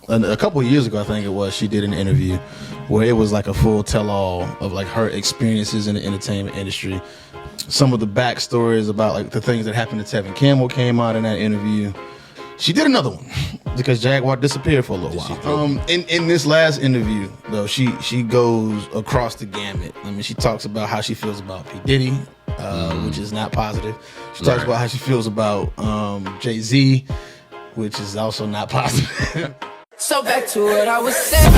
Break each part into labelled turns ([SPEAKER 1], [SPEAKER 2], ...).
[SPEAKER 1] a couple of years ago, I think it was, she did an interview where it was like a full tell-all of like her experiences in the entertainment industry. Some of the backstories about like the things that happened to Tevin Campbell came out in that interview. She did another one because Jaguar disappeared for a little while. In this last interview, though, she goes across the gamut. I mean, she talks about how she feels about P. Diddy, which is not positive. She talks about how she feels about Jay-Z, which is also not positive.
[SPEAKER 2] So back to what I was saying.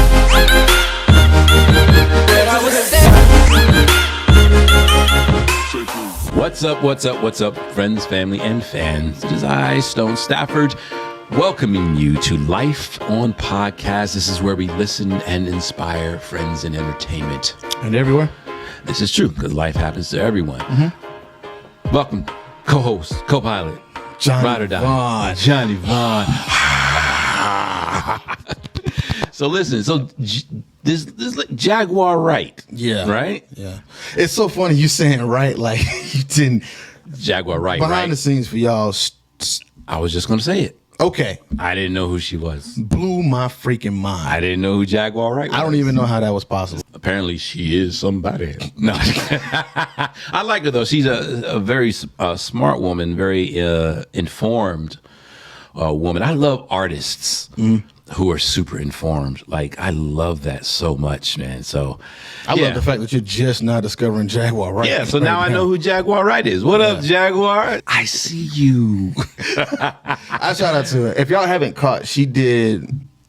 [SPEAKER 3] What's up, friends, family, and fans? It is I, Stone Stafford, welcoming you to Life on Podcast. This is where we listen and inspire friends in entertainment.
[SPEAKER 1] And everywhere?
[SPEAKER 3] This is true, because life happens to everyone. Mm-hmm. Welcome, co-host, co-pilot,
[SPEAKER 1] Jony Vaughn.
[SPEAKER 3] Jony Vaughn. So listen, this like Jaguar Wright.
[SPEAKER 1] Yeah.
[SPEAKER 3] Right?
[SPEAKER 1] Yeah. It's so funny you saying right like you didn't.
[SPEAKER 3] Jaguar Wright,
[SPEAKER 1] Behind the scenes for y'all.
[SPEAKER 3] I was just going to say it.
[SPEAKER 1] Okay.
[SPEAKER 3] I didn't know who she was.
[SPEAKER 1] Blew my freaking mind.
[SPEAKER 3] I didn't know who Jaguar Wright was.
[SPEAKER 1] I don't even know how that was possible.
[SPEAKER 3] Apparently she is somebody. No. I like her though. She's a very smart woman, very informed woman. I love artists who are super informed. Like, I love that so much, man. So
[SPEAKER 1] I love the fact that you're just now discovering Jaguar Wright.
[SPEAKER 3] Yeah, so now I know who Jaguar Wright is. What up, Jaguar? I see you.
[SPEAKER 1] I shout out to her. If y'all haven't caught, she did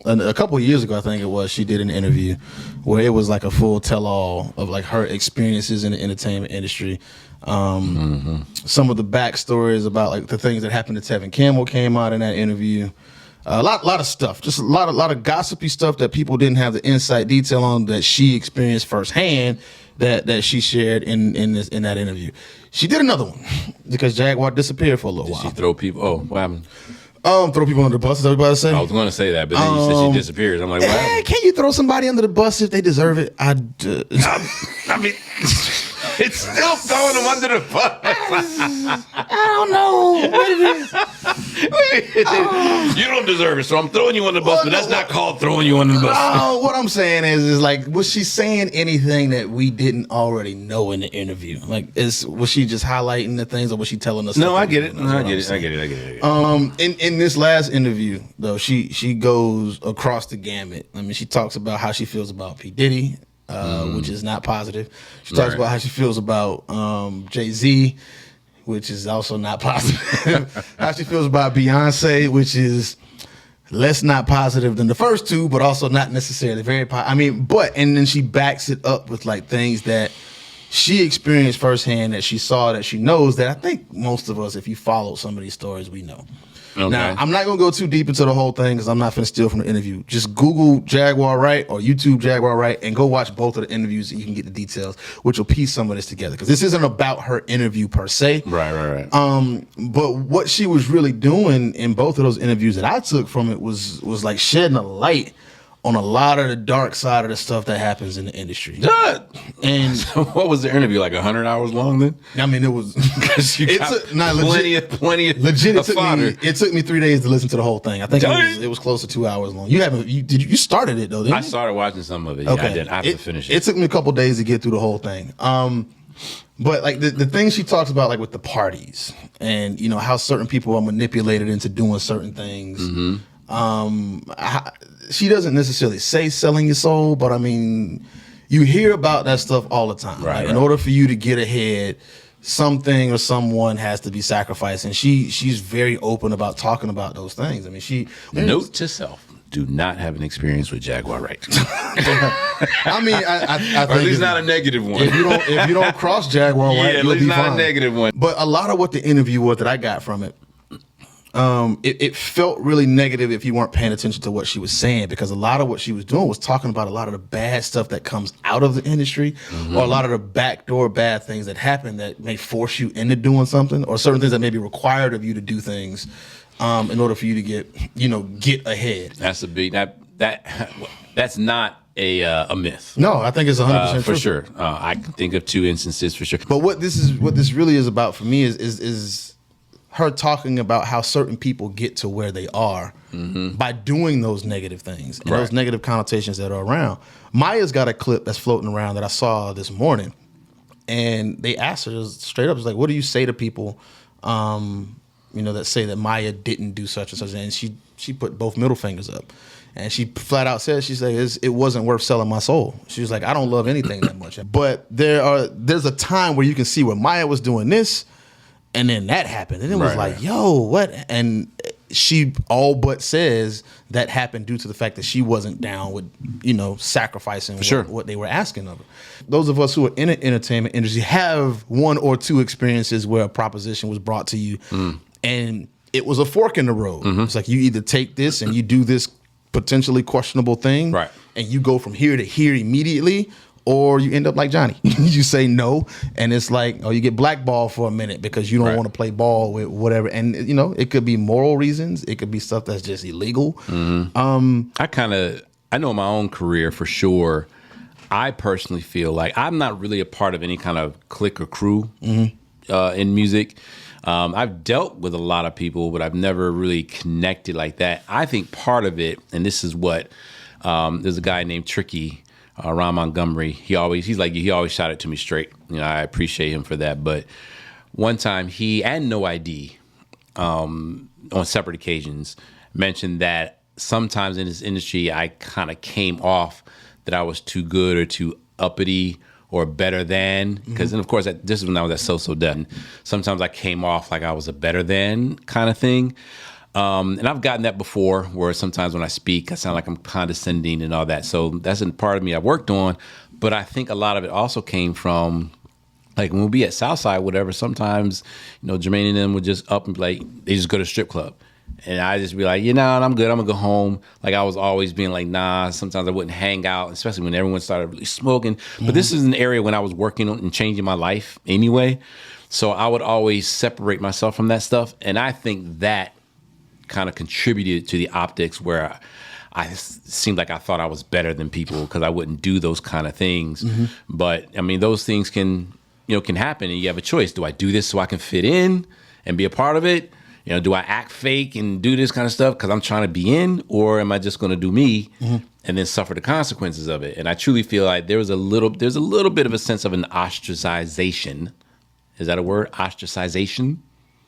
[SPEAKER 1] a couple of years ago, I think it was, she did an interview where it was like a full tell-all of like her experiences in the entertainment industry. Some of the backstories about like the things that happened to Tevin Campbell came out in that interview. A lot of stuff, just a lot of gossipy stuff that people didn't have the insight detail on that she experienced firsthand that she shared in that interview. She did another one because Jaguar disappeared for a little while.
[SPEAKER 3] Did she throw people? Oh, what happened?
[SPEAKER 1] Throw people under the bus, is everybody say?
[SPEAKER 3] I was going to say that, but then you said she disappeared. I'm like, what happened?
[SPEAKER 1] Can you throw somebody under the bus if they deserve it? I
[SPEAKER 3] mean, it's still throwing them under the bus.
[SPEAKER 1] I don't know what it is.
[SPEAKER 3] You don't deserve it, so I'm throwing you under the bus, but that's not called throwing you under the bus.
[SPEAKER 1] No, what I'm saying is like, was she saying anything that we didn't already know in the interview? Like, was she just highlighting the things, or was she telling us?
[SPEAKER 3] No, I get it. I get it.
[SPEAKER 1] In this last interview, though, she goes across the gamut. I mean, she talks about how she feels about P. Diddy, which is not positive. She talks about how she feels about Jay-Z, which is also not positive. How she feels about Beyonce, which is less not positive than the first two, but also not necessarily very positive. I mean, and then she backs it up with like things that she experienced firsthand, that she saw, that she knows, that I think most of us, if you follow some of these stories, we know. Okay. Now, I'm not going to go too deep into the whole thing because I'm not going to steal from the interview. Just Google Jaguar Wright or YouTube Jaguar Wright and go watch both of the interviews and you can get the details, which will piece some of this together. Because this isn't about her interview per se.
[SPEAKER 3] Right.
[SPEAKER 1] But what she was really doing in both of those interviews that I took from it was like shedding a light on a lot of the dark side of the stuff that happens in the industry.
[SPEAKER 3] And so what was the interview, like 100 hours long then?
[SPEAKER 1] I mean, it was
[SPEAKER 3] plenty of
[SPEAKER 1] legit.
[SPEAKER 3] Fodder.
[SPEAKER 1] It took me 3 days to listen to the whole thing. I think it was close to 2 hours long. You started it though, didn't you?
[SPEAKER 3] I started watching some of it.
[SPEAKER 1] Okay.
[SPEAKER 3] Yeah, I have to finish it.
[SPEAKER 1] It took me a couple days to get through the whole thing. But like the things she talks about, like with the parties and you know how certain people are manipulated into doing certain things. She doesn't necessarily say selling your soul, but I mean, you hear about that stuff all the time. Right. In order for you to get ahead, something or someone has to be sacrificed, and she's very open about talking about those things. I mean,
[SPEAKER 3] note to self: do not have an experience with Jaguar Wright.
[SPEAKER 1] I mean, I think
[SPEAKER 3] or at least not a negative one.
[SPEAKER 1] If you don't cross Jaguar Wright,
[SPEAKER 3] at
[SPEAKER 1] you'll
[SPEAKER 3] least
[SPEAKER 1] be
[SPEAKER 3] not
[SPEAKER 1] fine.
[SPEAKER 3] A negative one.
[SPEAKER 1] But a lot of what the interview was that I got from it. It felt really negative if you weren't paying attention to what she was saying, because a lot of what she was doing was talking about a lot of the bad stuff that comes out of the industry, or a lot of the backdoor bad things that happen that may force you into doing something, or certain things that may be required of you to do things in order for you to get ahead.
[SPEAKER 3] That's a big that's not a myth.
[SPEAKER 1] No, I think it's 100%
[SPEAKER 3] for
[SPEAKER 1] true.
[SPEAKER 3] sure. I can think of 2 instances for sure.
[SPEAKER 1] But what this really is about for me is her talking about how certain people get to where they are by doing those negative things and those negative connotations that are around. Maya's got a clip that's floating around that I saw this morning, and they asked her straight up, it's like, what do you say to people, that say that Maya didn't do such and such? And she put both middle fingers up. And she flat out said, she said, it wasn't worth selling my soul. She was like, I don't love anything that much. But there's a time where you can see where Maya was doing this, and then that happened. And it was like, yo, what? And she all but says that happened due to the fact that she wasn't down with, sacrificing what they were asking of her. Those of us who are in the entertainment industry have one or two experiences where a proposition was brought to you, and it was a fork in the road. It's like, you either take this and you do this potentially questionable thing, and you go from here to here immediately, or you end up like Jony. You say no, and it's like, you get blackballed for a minute because you don't want to play ball with whatever. And it could be moral reasons, it could be stuff that's just illegal.
[SPEAKER 3] I know my own career for sure. I personally feel like I'm not really a part of any kind of clique or crew in music. I've dealt with a lot of people, but I've never really connected like that. I think part of it, and this is what there's a guy named Tricky, Ron Montgomery. He always shot it to me straight. I appreciate him for that. But one time he and No ID on separate occasions mentioned that sometimes in this industry I kind of came off that I was too good or too uppity or better than, because then of course this is when I was at So Done. Sometimes I came off like I was a better than kind of thing, and I've gotten that before, where sometimes when I speak I sound like I'm condescending and all that. So that's a part of me I worked on, but I think a lot of it also came from, like, when we'll be at Southside, whatever. Sometimes Jermaine and them would just up and be like, they just go to strip club. And I just be like, I'm good. I'm going to go home. Like, I was always being like, nah. Sometimes I wouldn't hang out, especially when everyone started really smoking. But this is an area when I was working on and changing my life anyway. So I would always separate myself from that stuff. And I think that kind of contributed to the optics where I seemed like I thought I was better than people because I wouldn't do those kind of things. But, I mean, those things can happen, and you have a choice. Do I do this so I can fit in and be a part of it? Do I act fake and do this kind of stuff because I'm trying to be in, or am I just going to do me and then suffer the consequences of it? And I truly feel like there's a little bit of a sense of an ostracization. Is that a word? Ostracization?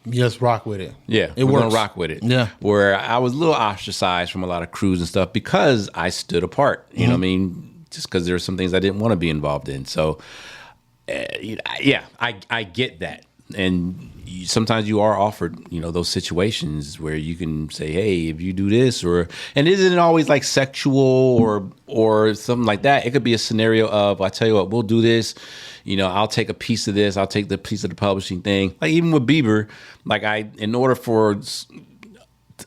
[SPEAKER 1] Yes, rock with it.
[SPEAKER 3] Yeah, we're going to rock with it. Yeah. Where I was a little ostracized from a lot of crews and stuff because I stood apart. You know what I mean? Just because there were some things I didn't want to be involved in. So, I get that. And sometimes you are offered, those situations where you can say, hey, if you do this, and isn't it always like sexual or something like that? It could be a scenario of, I tell you what, we'll do this. I'll take a piece of this. I'll take the piece of the publishing thing. Like, even with Bieber, in order for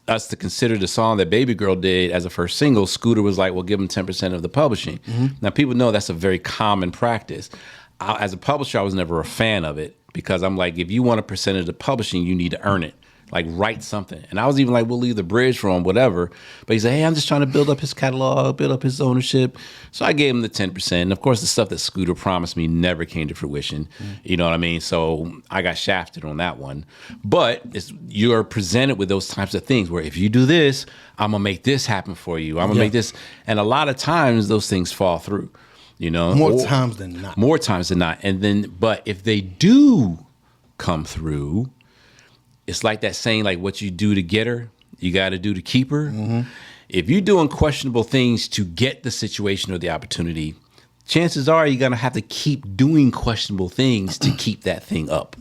[SPEAKER 3] us to consider the song that Baby Girl did as a first single, Scooter was like, well, give him 10% of the publishing. Now, people know that's a very common practice. As a publisher, I was never a fan of it, because I'm like, if you want a percentage of the publishing, you need to earn it. Like, write something. And I was even like, we'll leave the bridge for him, whatever. But he said, hey, I'm just trying to build up his catalog, build up his ownership. So I gave him the 10%. And of course, the stuff that Scooter promised me never came to fruition. You know what I mean? So I got shafted on that one. But you're presented with those types of things where, if you do this, I'm going to make this happen for you. I'm going to make this. And a lot of times those things fall through.
[SPEAKER 1] More times than not.
[SPEAKER 3] More times than not. And then, but if they do come through, it's like that saying, like, what you do to get her, you got to do to keep her. If you're doing questionable things to get the situation or the opportunity, chances are you're going to have to keep doing questionable things to keep that thing up.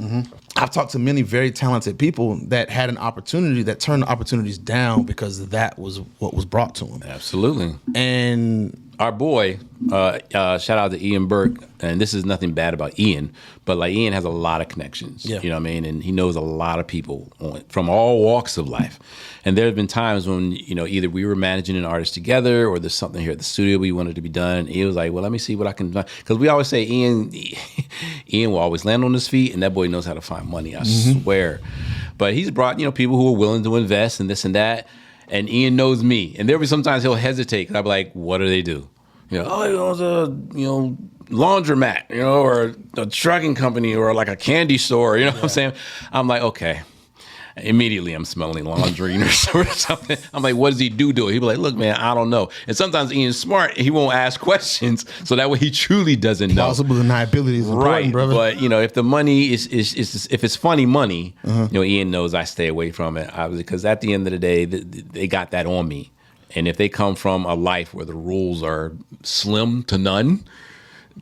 [SPEAKER 1] I've talked to many very talented people that had an opportunity that turned the opportunities down because that was what was brought to them.
[SPEAKER 3] Absolutely.
[SPEAKER 1] And
[SPEAKER 3] our boy, shout out to Ian Burke, and this is nothing bad about Ian, but like, Ian has a lot of connections, you know what I mean? And he knows a lot of people from all walks of life. And there have been times when, either we were managing an artist together, or there's something here at the studio we wanted to be done. And he was like, well, let me see what I can do. Because we always say Ian will always land on his feet, and that boy knows how to find money, I swear. But he's brought, people who are willing to invest and this and that. And Ian knows me. And there'll be sometimes he'll hesitate, because I'll be like, what do they do? It's a, laundromat, or a trucking company, or like a candy store, what I'm saying? I'm like, okay. Immediately, I'm smelling laundry or something. I'm like, what does he do to it? He'll be like, look, man, I don't know. And sometimes Ian's smart. He won't ask questions. So that way he truly doesn't know.
[SPEAKER 1] Plausible deniability is important, brother.
[SPEAKER 3] But, if the money is if it's funny money, Ian knows I stay away from it, obviously, because at the end of the day, they got that on me. And if they come from a life where the rules are slim to none,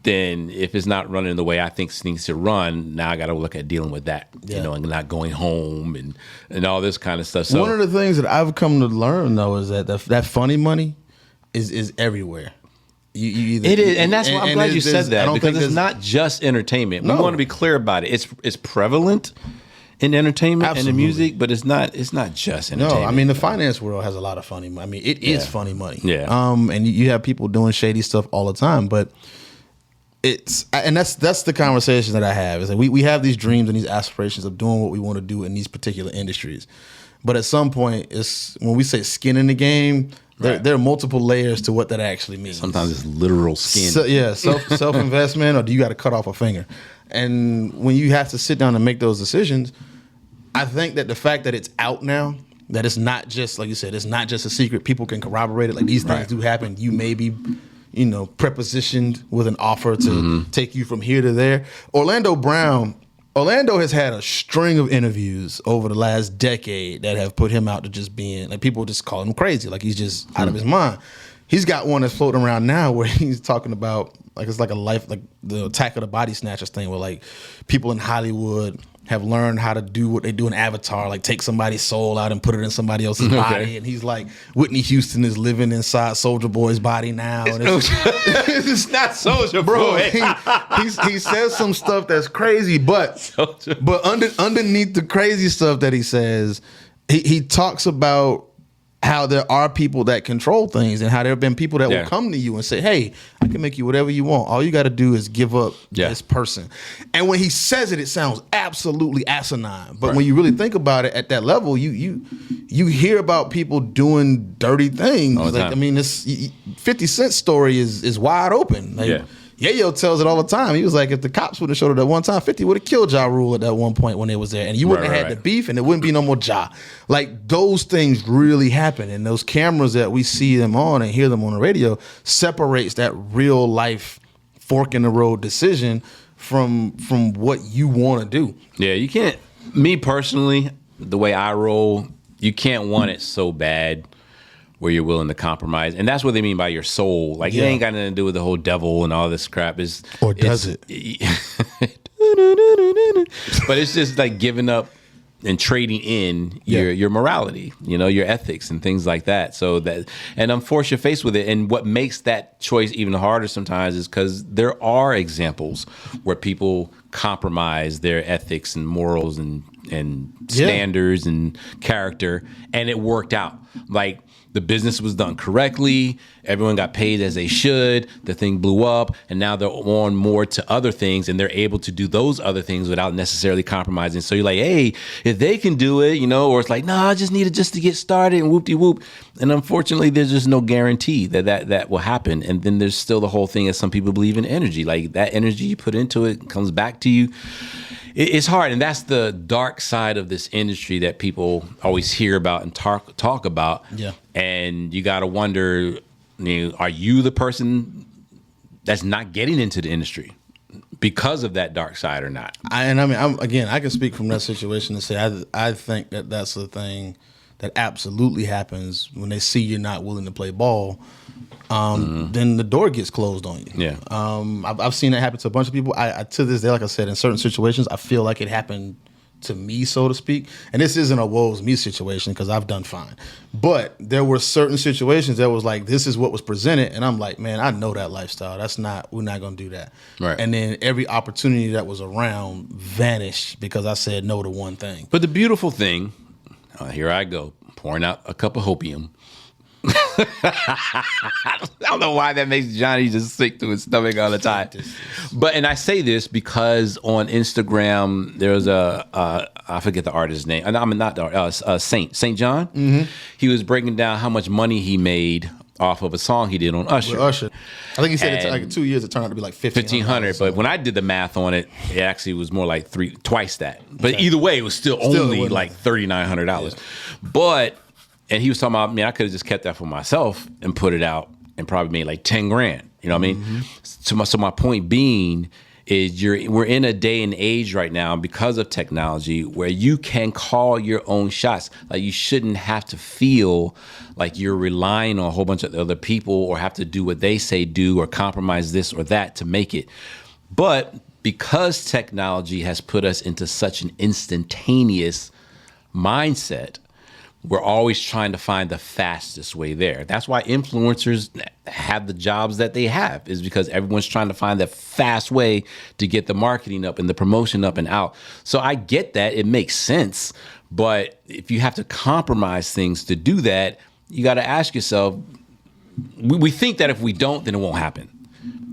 [SPEAKER 3] then if it's not running the way I think things should run, now I got to look at dealing with that, and not going home and all this kind of stuff. So
[SPEAKER 1] one of the things that I've come to learn though is that funny money is everywhere.
[SPEAKER 3] It is, and that's why I'm glad you said that, because it's not just entertainment. We want to be clear about it. It's prevalent in entertainment and in music, but it's not just entertainment.
[SPEAKER 1] No, I mean the finance world has a lot of funny money. I mean it is funny money.
[SPEAKER 3] Yeah.
[SPEAKER 1] And you have people doing shady stuff all the time, but that's the conversation that I have. Is that we have these dreams and these aspirations of doing what we want to do in these particular industries, but at some point, it's when we say skin in the game, there are multiple layers to what that actually means.
[SPEAKER 3] Sometimes it's literal skin.
[SPEAKER 1] Self investment, or do you got to cut off a finger? And when you have to sit down and make those decisions, I think that the fact that it's out now, that it's not just like you said, it's not just a secret. People can corroborate it. Like these things do happen. You may be prepositioned with an offer to take you from here to there. Orlando has had a string of interviews over the last decade that have put him out to just being, like, people just call him crazy, like he's just out of his mind. He's got one that's floating around now where he's talking about, like, it's like a life, like the Attack of the Body Snatchers thing, where like people in Hollywood have learned how to do what they do in Avatar, like take somebody's soul out and put it in somebody else's body. And he's like, Whitney Houston is living inside Soulja Boy's body now. And
[SPEAKER 3] it's not Soulja Boy.
[SPEAKER 1] He says some stuff that's crazy, but underneath the crazy stuff that he says, he talks about how there are people that control things, and how there have been people that will come to you and say, hey, I can make you whatever you want. All you got to do is give up this person. And when he says it, it sounds absolutely asinine. But when you really think about it at that level, you hear about people doing dirty things. Like, I mean, this 50 Cent's story is wide open. Like, Yayo tells it all the time. He was like, if the cops would have showed up at one time, 50 would have killed Ja Rule at that one point when they was there. And you wouldn't have had the beef, and there wouldn't be no more Ja. Like, those things really happen. And those cameras that we see them on and hear them on the radio separates that real life fork in the road decision from what you want to do. Yeah,
[SPEAKER 3] you can't, me personally, the way I roll, you can't want it so bad where you're willing to compromise. And that's what they mean by your soul. Like, it ain't got nothing to do with the whole devil and all this crap.
[SPEAKER 1] Or does it?
[SPEAKER 3] But it's just like giving up and trading in your morality, your ethics and things like that. So that, and unfortunately you're faced with it. And what makes that choice even harder sometimes is because there are examples where people compromise their ethics and morals and standards and character, and it worked out. Like, the business was done correctly. Everyone got paid as they should. The thing blew up, and now they're on more to other things, and they're able to do those other things without necessarily compromising. So you're like, hey, if they can do it, or it's like, I just need it just to get started and whoop-de-whoop. And unfortunately, there's just no guarantee that will happen. And then there's still the whole thing, as some people believe in energy. Like, that energy you put into it comes back to you. It's hard, and that's the dark side of this industry that people always hear about and talk about.
[SPEAKER 1] Yeah.
[SPEAKER 3] And you got to wonder, are you the person that's not getting into the industry because of that dark side or not?
[SPEAKER 1] I can speak from that situation and say I think that that's the thing that absolutely happens when they see you're not willing to play ball. Then the door gets closed on you.
[SPEAKER 3] Yeah.
[SPEAKER 1] I've seen that happen to a bunch of people. I to this day, like I said, in certain situations, I feel like it happened to me, so to speak. And this isn't a woe's me situation, because I've done fine. But there were certain situations that was like, this is what was presented, and I'm like, man, I know that lifestyle. We're not gonna do that.
[SPEAKER 3] Right.
[SPEAKER 1] And then every opportunity that was around vanished because I said no to one thing.
[SPEAKER 3] But the beautiful thing, here I go, pouring out a cup of hopium. I don't know why that makes Johnny just sick to his stomach all the time. And I say this because on Instagram there's I forget the artist's name. I mean, not the Saint John. Mm-hmm. He was breaking down how much money he made off of a song he did on Usher.
[SPEAKER 1] With Usher. I think he said it's like 2 years, it turned out to be like $1,500.
[SPEAKER 3] But when I did the math on it, it actually was more like twice that. But either way, it was still only like $3,900. Yeah. But, and he was talking about, man, I could have just kept that for myself and put it out and probably made like 10 grand. You know what I mean? So my point being is we're in a day and age right now because of technology where you can call your own shots. Like you shouldn't have to feel like you're relying on a whole bunch of other people or have to do what they say do or compromise this or that to make it. But because technology has put us into such an instantaneous mindset, we're always trying to find the fastest way there. That's why influencers have the jobs that they have, is because everyone's trying to find the fast way to get the marketing up and the promotion up and out. So I get that. It makes sense. But if you have to compromise things to do that, you got to ask yourself, we think that if we don't, then it won't happen.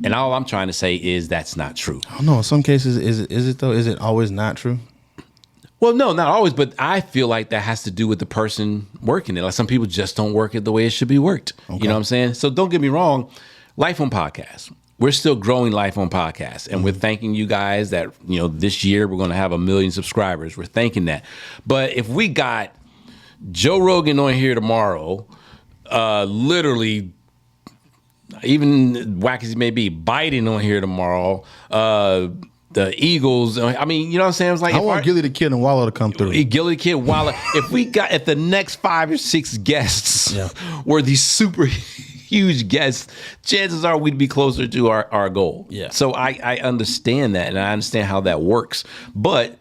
[SPEAKER 3] And all I'm trying to say is that's not true.
[SPEAKER 1] I don't know. In some cases, is it though? Is it always not true?
[SPEAKER 3] Well, no, not always, but I feel like that has to do with the person working it. Like some people just don't work it the way it should be worked. Okay. You know what I'm saying? So don't get me wrong, Life on Podcast. We're still growing Life on Podcast. And we're thanking you guys that, you know, this year we're going to have 1 million subscribers. We're thanking that. But if we got Joe Rogan on here tomorrow, literally, even whack as he may be, Biden on here tomorrow, the Eagles, I mean, you know what I'm saying? It's like
[SPEAKER 1] I want Gilly the Kid and Wallow to come through.
[SPEAKER 3] Gilly the Kid, Wallow. If the next 5 or 6 guests were these super huge guests, chances are we'd be closer to our goal.
[SPEAKER 1] Yeah.
[SPEAKER 3] So I understand that, and I understand how that works. But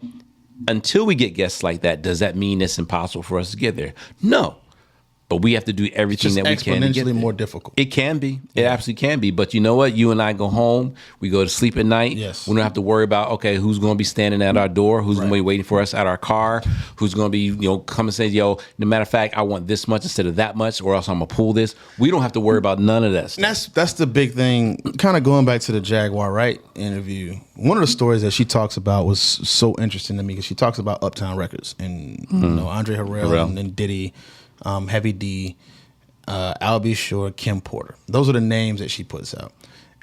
[SPEAKER 3] until we get guests like that, does that mean it's impossible for us to get there? No. But we have to do everything that we can to get there.
[SPEAKER 1] Exponentially more difficult.
[SPEAKER 3] It can be. It absolutely can be. But you know what? You and I go home. We go to sleep at night.
[SPEAKER 1] Yes.
[SPEAKER 3] We don't have to worry about, okay, who's going to be standing at our door? Who's going to be waiting for us at our car? Who's going to be, come and say, yo, no matter of fact, I want this much instead of that much, or else I'm going to pull this. We don't have to worry about none of that stuff.
[SPEAKER 1] That's the big thing. Kind of going back to the Jaguar Wright interview, one of the stories that she talks about was so interesting to me because she talks about Uptown Records and Andre Harrell and Diddy, Heavy D, Albie Shore, Kim Porter. Those are the names that she puts out.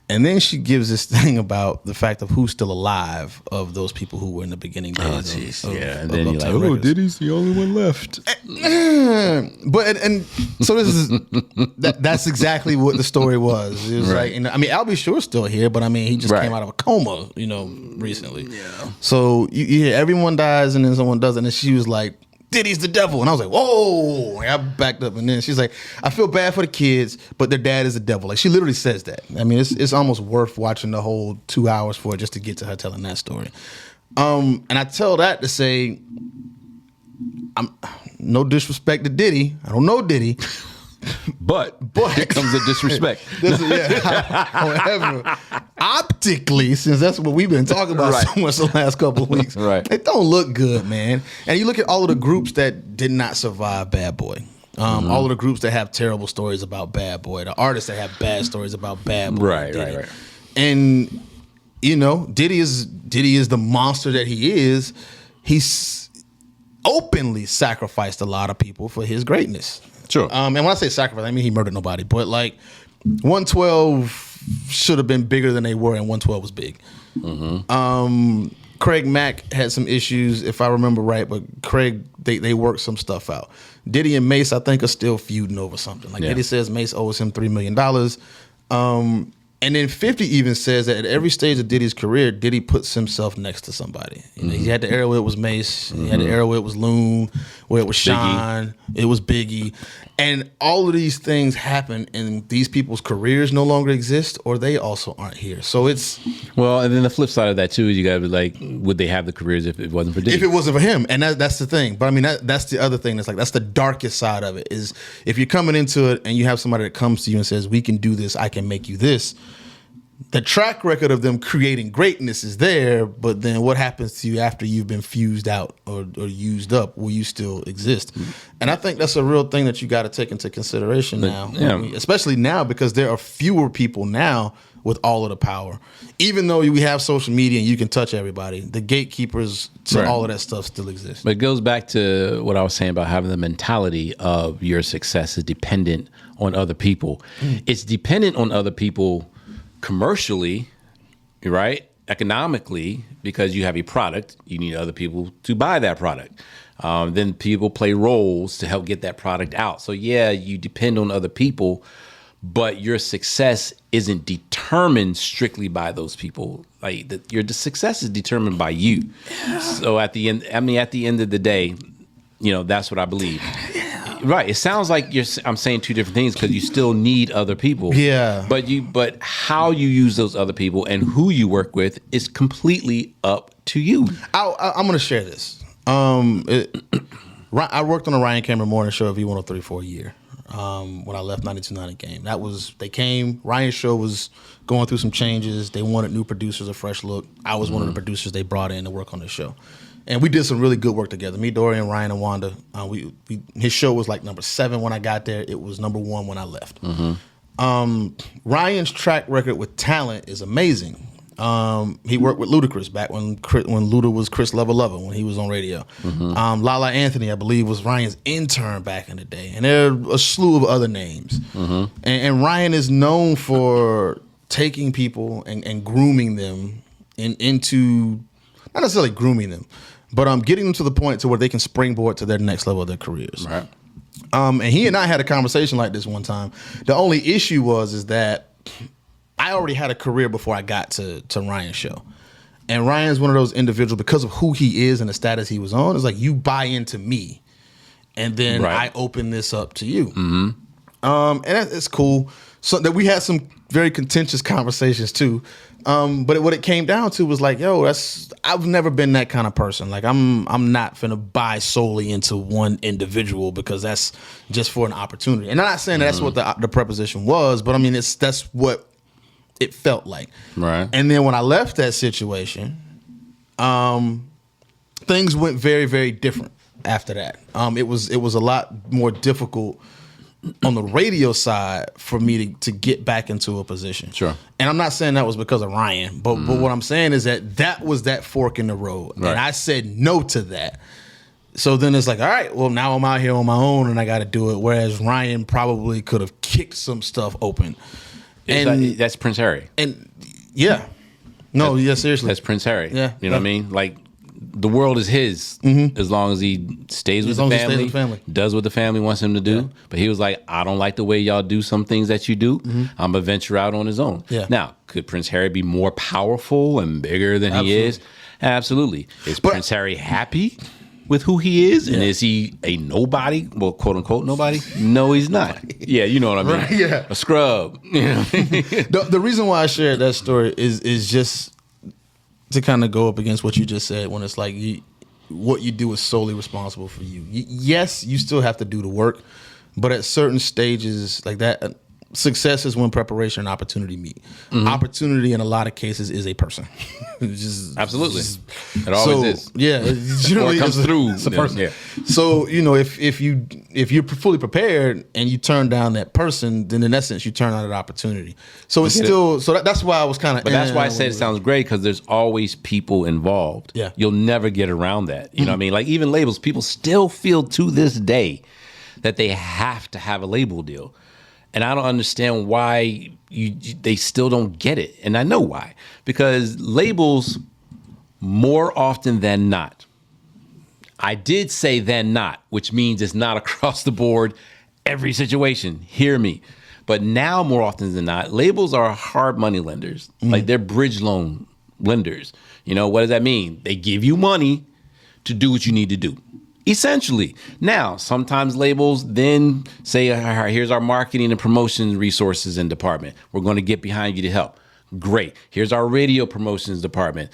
[SPEAKER 1] And then she gives this thing about the fact of who's still alive of those people who were in the beginning days.
[SPEAKER 3] And then you're like, oh, Diddy's the only one left.
[SPEAKER 1] But and so this is that's exactly what the story was. It was like, I mean, Albie Shore's still here, but I mean, he just came out of a coma, recently. Yeah. So you hear everyone dies, and then someone does it, and she was like, Diddy's the devil. And I was like, whoa. I backed up. And then she's like, I feel bad for the kids, but their dad is the devil. Like, she literally says that. I mean, it's almost worth watching the whole 2 hours for it just to get to her telling that story. And I tell that to say, I'm no disrespect to Diddy. I don't know Diddy.
[SPEAKER 3] But here comes the disrespect.
[SPEAKER 1] However, optically, since that's what we've been talking about so much the last couple of weeks, it don't look good, man. And you look at all of the groups that did not survive Bad Boy. All of the groups that have terrible stories about Bad Boy, the artists that have bad stories about Bad Boy. Right. And Diddy is the monster that he is. He's openly sacrificed a lot of people for his greatness.
[SPEAKER 3] Sure.
[SPEAKER 1] And when I say sacrifice, I mean he murdered nobody. But like 112 should have been bigger than they were, and 112 was big. Craig Mack had some issues, if I remember right, but Craig, they worked some stuff out. Diddy and Mace, I think, are still feuding over something. Like Diddy says Mace owes him $3 million. And then 50 even says that at every stage of Diddy's career, Diddy puts himself next to somebody. He had the era where it was Mace. He had the era where it was Loon, where it was Sean. It was Biggie. And all of these things happen, and these people's careers no longer exist, or they also aren't here. So it's...
[SPEAKER 3] Well, and then the flip side of that, too, is you got to be like, would they have the careers if it wasn't for Diddy?
[SPEAKER 1] If it wasn't for him. And that's the thing. But I mean, that's the other thing. That's the darkest side of it, is if you're coming into it and you have somebody that comes to you and says, we can do this, I can make you this, the track record of them creating greatness is there, but then what happens to you after you've been fused out or used up? Will you still exist? And I think that's a real thing that you got to take into consideration now. I mean, especially now, because there are fewer people now with all of the power. Even though we have social media and you can touch everybody, the gatekeepers to all of that stuff still exist.
[SPEAKER 3] But it goes back to what I was saying about having the mentality of your success is dependent on other people. It's dependent on other people commercially, right? Economically, because you have a product, you need other people to buy that product. Then people play roles to help get that product out. So yeah, you depend on other people, but your success isn't determined strictly by those people. Like your success is determined by you. Yeah. So at the end of the day, that's what I believe. Yeah. Right. It sounds like I'm saying two different things because you still need other people.
[SPEAKER 1] Yeah.
[SPEAKER 3] But how you use those other people and who you work with is completely up to you.
[SPEAKER 1] I'm going to share this. I worked on a Ryan Cameron morning show at V103 for a year. When I left 92.9 Game. They came, Ryan's show was going through some changes. They wanted new producers, a fresh look. I was one of the producers they brought in to work on the show. And we did some really good work together. Me, Dorian, Ryan, and Wanda. His show was like number 7 when I got there. It was number 1 when I left. Ryan's track record with talent is amazing. He worked with Ludacris back when Luda was Chris Lover when he was on radio. Lala Anthony, I believe, was Ryan's intern back in the day. And there are a slew of other names. And Ryan is known for taking people and grooming them into, not necessarily grooming them, but getting them to the point to where they can springboard to their next level of their careers.
[SPEAKER 3] Right.
[SPEAKER 1] And he and I had a conversation like this one time. The only issue is that I already had a career before I got to Ryan's show. And Ryan's one of those individuals, because of who he is and the status he was on, it's like you buy into me and then I open this up to you. And it's cool. So that we had some very contentious conversations too. But what it came down to was like, I've never been that kind of person. Like I'm not finna buy solely into one individual because that's just for an opportunity. And I'm not saying that's what the preposition was, but I mean that's what it felt like.
[SPEAKER 3] Right.
[SPEAKER 1] And then when I left that situation, things went very, very different after that. It was a lot more difficult on the radio side for me to get back into a position.
[SPEAKER 3] Sure.
[SPEAKER 1] And I'm not saying that was because of Ryan, but what I'm saying is that was that fork in the road. Right. And I said no to that. So then it's like, all right, well, now I'm out here on my own and I got to do it. Whereas Ryan probably could have kicked some stuff open. And
[SPEAKER 3] that's Prince Harry.
[SPEAKER 1] And yeah. No, seriously.
[SPEAKER 3] That's Prince Harry.
[SPEAKER 1] Yeah.
[SPEAKER 3] You know what I mean? Like, the world is his as long as he stays with the family, does what the family wants him to do. Yeah. But he was like, I don't like the way y'all do some things that you do. I'm going to venture out on his own. Yeah. Now, could Prince Harry be more powerful and bigger than he is? Absolutely. Is Prince Harry happy with who he is? And is he a nobody? Well, quote unquote nobody? No, he's not. Yeah, you know what I mean.
[SPEAKER 1] Right, yeah.
[SPEAKER 3] A scrub. You know?
[SPEAKER 1] The reason why I shared that story is just to kind of go up against what you just said, when it's like what you do is solely responsible for you. Yes, you still have to do the work, but at certain stages like that, success is when preparation and opportunity meet. Opportunity in a lot of cases is a person.
[SPEAKER 3] Absolutely. It always is.
[SPEAKER 1] Yeah.
[SPEAKER 3] Or it comes through.
[SPEAKER 1] It's a person.
[SPEAKER 3] Yeah.
[SPEAKER 1] So, if you're fully prepared and you turn down that person, then in essence you turn down that opportunity. So it's still, so that's why I was kind of.
[SPEAKER 3] But that's why I said it sounds great, because there's always people involved.
[SPEAKER 1] Yeah.
[SPEAKER 3] You'll never get around that. You know what I mean? Like even labels, people still feel to this day that they have to have a label deal. And I don't understand why they still don't get it. And I know why. Because labels, more often than not, I did say than not, which means it's not across the board, every situation. Hear me. But now, more often than not, labels are hard money lenders. Like they're bridge loan lenders. You know, what does that mean? They give you money to do what you need to do. Essentially. Now, sometimes labels then say, all right, here's our marketing and promotion resources and department. We're going to get behind you to help. Great. Here's our radio promotions department.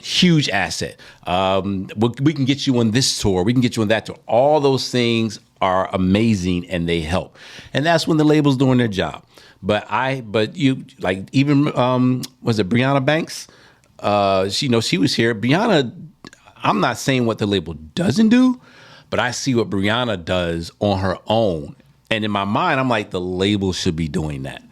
[SPEAKER 3] Huge asset. We can get you on this tour. We can get you on that tour. All those things are amazing and they help. And that's when the label's doing their job. But you like even was it Brianna Banks? She was here. Brianna, I'm not saying what the label doesn't do, but I see what Brianna does on her own. And in my mind, I'm like, the label should be doing that.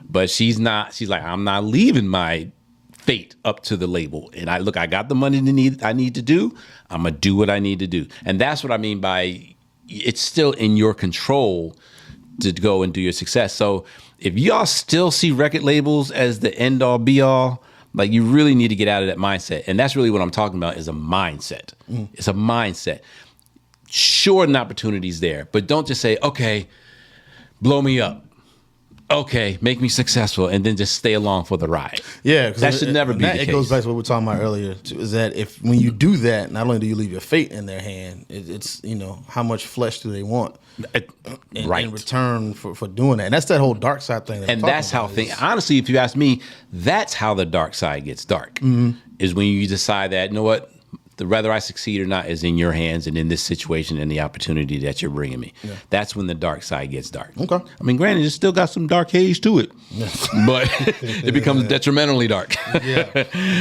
[SPEAKER 3] But she's not. She's like, I'm not leaving my fate up to the label. And I got the money I need to do. I'm gonna do what I need to do. And that's what I mean by it's still in your control to go and do your success. So if y'all still see record labels as the end all be all, like you really need to get out of that mindset. And that's really what I'm talking about is a mindset. It's a mindset. Sure, an opportunity's there, but don't just say, okay, blow me up. Okay, make me successful, and then just stay along for the ride. Yeah,
[SPEAKER 1] because
[SPEAKER 3] that should never be the case.
[SPEAKER 1] It goes back to what we were talking about earlier, too, is that when you do that, not only do you leave your fate in their hand, it's how much flesh do they want in return for doing that. And that's that whole dark side thing.
[SPEAKER 3] And that's how honestly, if you ask me, that's how the dark side gets dark, is when you decide that, you know what, the whether I succeed or not is in your hands and in this situation and the opportunity that you're bringing me. Yeah. That's when the dark side gets dark. Okay. I mean, granted, it's still got some dark haze to it, but it becomes detrimentally dark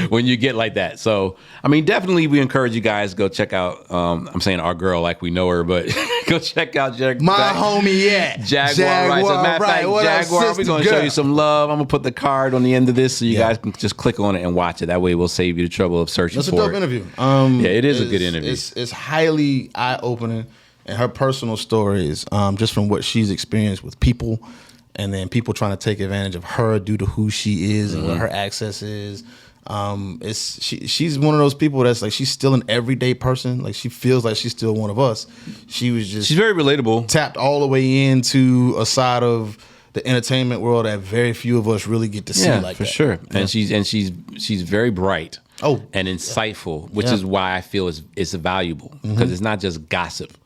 [SPEAKER 3] when you get like that. So, I mean, definitely we encourage you guys to go check out, I'm saying our girl like we know her, but go check out
[SPEAKER 1] Jaguar Wright.
[SPEAKER 3] Jaguar Wright. As a matter of fact, Jaguar, we're going to show you some love. I'm going to put the card on the end of this so you guys can just click on it and watch it. That way we'll save you the trouble of searching for it.
[SPEAKER 1] That's a dope interview.
[SPEAKER 3] Yeah, it is a good interview.
[SPEAKER 1] It's highly eye-opening, and her personal stories, just from what she's experienced with people, and then people trying to take advantage of her due to who she is and what her access is. She's one of those people that's like, she's still an everyday person. Like, she feels like she's still one of us. She's
[SPEAKER 3] very relatable.
[SPEAKER 1] Tapped all the way into a side of the entertainment world that very few of us really get to see like that.
[SPEAKER 3] For sure. And she's very bright. And insightful, which is why I feel it's valuable, because it's not just gossip.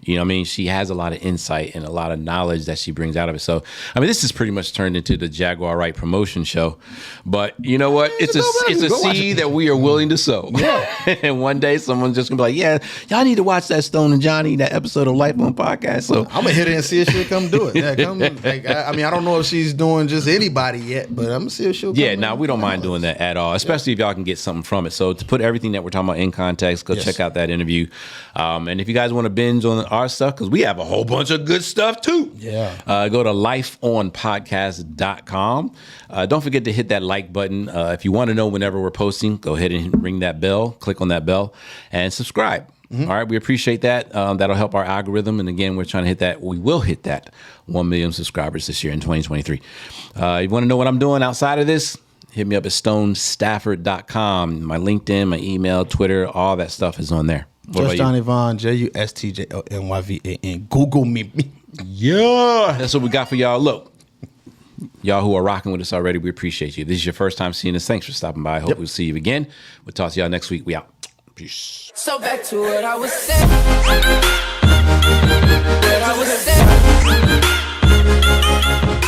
[SPEAKER 3] You know what I mean? She has a lot of insight and a lot of knowledge that she brings out of it. So, I mean, this is pretty much turned into the Jaguar Wright promotion show. But you know what? It's a seed that we are willing to sow. Yeah. And one day someone's just going to be like, yeah, y'all need to watch that Stone and Johnny, that episode of L.I.F.E podcast. So
[SPEAKER 1] I'm going to hit her and see if she'll come do it. Yeah, come. I mean, I don't know if she's doing just anybody yet, but I'm going to see if she'll come.
[SPEAKER 3] We don't mind doing that at all, especially if y'all can get something from it. So to put everything that we're talking about in context, go check out that interview. And if you guys want to binge on our stuff, because we have a whole bunch of good stuff too.
[SPEAKER 1] Yeah.
[SPEAKER 3] Go to lifeonpodcast.com. Don't forget to hit that like button. If you want to know whenever we're posting, go ahead and ring that bell, click on that bell, and subscribe. All right, we appreciate that. That'll help our algorithm. And again, we're trying to hit that. We will hit that 1 million subscribers this year in 2023. You want to know what I'm doing outside of this? Hit me up at stonestafford.com. My LinkedIn, my email, Twitter, all that stuff is on there.
[SPEAKER 1] Just Johnny Vaughn, JUSTJONYVAN. Google me.
[SPEAKER 3] Yeah. That's what we got for y'all. Look, y'all who are rocking with us already, we appreciate you. This is your first time seeing us. Thanks for stopping by. I hope we'll see you again. We'll talk to y'all next week. We out. Peace.
[SPEAKER 2] So back to what I was saying. What I was saying.